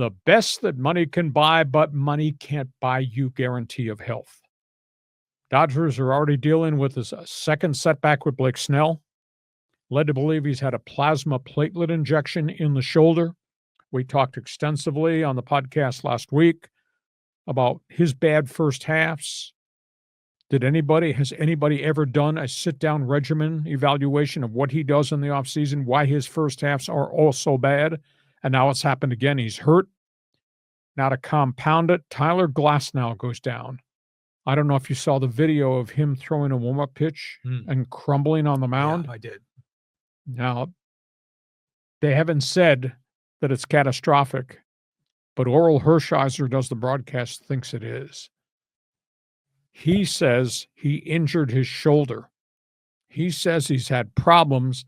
The best that money can buy, but money can't buy you guarantee of health. Dodgers are already dealing with a second setback with Blake Snell. Led to believe he's had a plasma platelet injection in the shoulder. We talked extensively on the podcast last week about his bad first halves. Has anybody ever done a sit-down regimen evaluation of what he does in the offseason, why his first halves are all so bad? And now it's happened again. He's hurt. Now to compound it, Tyler Glasnow goes down. I don't know if you saw the video of him throwing a warm-up pitch and crumbling on the mound. Yeah, I did. Now, they haven't said that it's catastrophic, but Oral Hershiser does the broadcast, thinks it is. He says he injured his shoulder. He says he's had problems.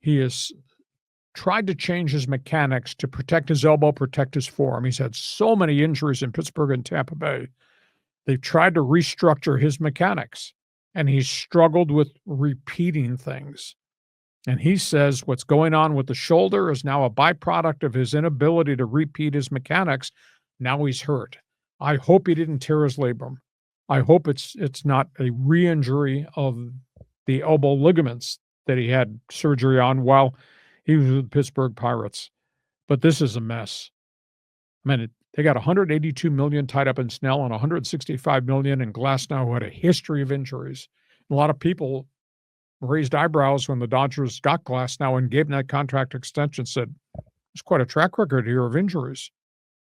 He has tried to change his mechanics to protect his elbow, protect his forearm. He's had so many injuries in Pittsburgh and Tampa Bay. They've tried to restructure his mechanics, and he's struggled with repeating things. And he says what's going on with the shoulder is now a byproduct of his inability to repeat his mechanics. Now he's hurt. I hope he didn't tear his labrum. I hope it's not a re-injury of the elbow ligaments that he had surgery on while he was with the Pittsburgh Pirates. But this is a mess. I mean, they got $182 million tied up in Snell and $165 million in Glasnow, who had a history of injuries. A lot of people raised eyebrows when the Dodgers got Glasnow and gave him that contract extension, said, there's quite a track record here of injuries.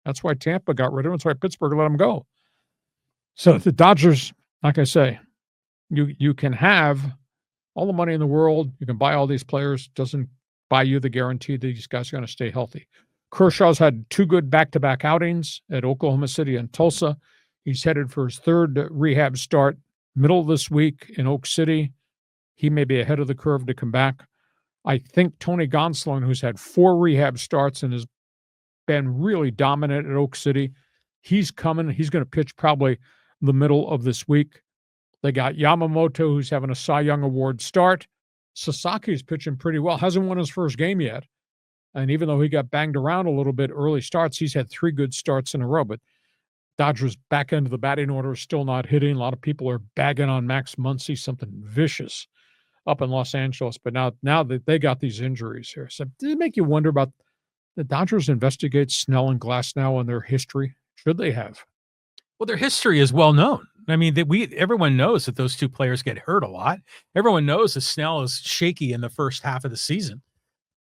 That's why Tampa got rid of him. That's why Pittsburgh let him go. So the Dodgers, like I say, you can have all the money in the world. You can buy all these players. Doesn't buy you the guarantee that these guys are going to stay healthy. Kershaw's had 2 good back-to-back outings at Oklahoma City and Tulsa. He's headed for his 3rd rehab start middle of this week in Oak City. He may be ahead of the curve to come back. I think Tony Gonsolin, who's had 4 rehab starts and has been really dominant at Oak City, he's coming. He's going to pitch probably the middle of this week. They got Yamamoto, who's having a Cy Young Award start. Sasaki's pitching pretty well. Hasn't won his first game yet. And even though he got banged around a little bit early starts, he's had 3 good starts in a row. But Dodgers back end of the batting order is still not hitting. A lot of people are bagging on Max Muncy, something vicious up in Los Angeles. But now that they got these injuries here. So does it make you wonder about the Dodgers investigate Snell and Glasnow and their history? Should they have? Well, their history is well known. I mean, everyone knows that those 2 players get hurt a lot. Everyone knows that Snell is shaky in the first half of the season.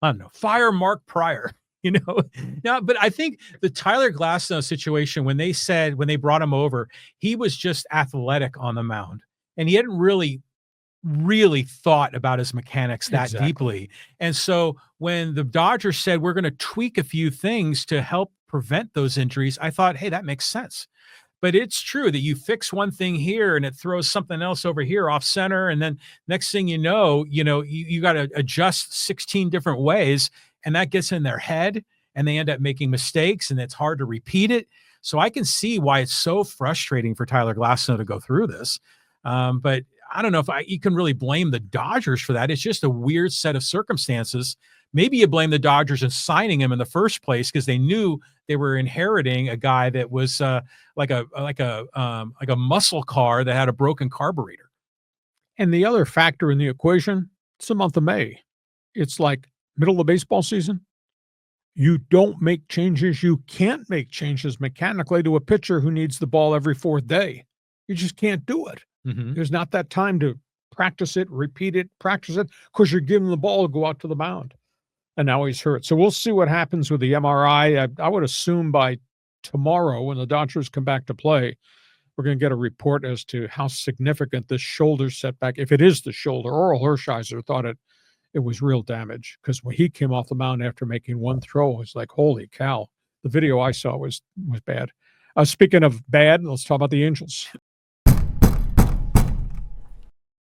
I don't know. Fire Mark Pryor, Now, but I think the Tyler Glasnow situation, when they brought him over, he was just athletic on the mound, and he hadn't really thought about his mechanics that deeply. And so when the Dodgers said, we're going to tweak a few things to help prevent those injuries, I thought, hey, that makes sense. But it's true that you fix one thing here and it throws something else over here off center. And then next thing you know, you got to adjust 16 different ways, and that gets in their head and they end up making mistakes, and it's hard to repeat it. So I can see why it's so frustrating for Tyler Glasnow to go through this. But I don't know if you can really blame the Dodgers for that. It's just a weird set of circumstances. Maybe you blame the Dodgers in signing him in the first place because they knew they were inheriting a guy that was like a muscle car that had a broken carburetor. And the other factor in the equation, it's the month of May. It's like middle of baseball season. You don't make changes. You can't make changes mechanically to a pitcher who needs the ball every 4th day. You just can't do it. Mm-hmm. There's not that time to practice it, repeat it, practice it, because you're giving the ball to go out to the mound. And now he's hurt. So we'll see what happens with the MRI. I would assume by tomorrow, when the Dodgers come back to play, we're going to get a report as to how significant this shoulder setback, if it is the shoulder. Oral Hershiser thought it was real damage, because when he came off the mound after making 1 throw, it was like, holy cow. The video I saw was bad. Speaking of bad, let's talk about the Angels.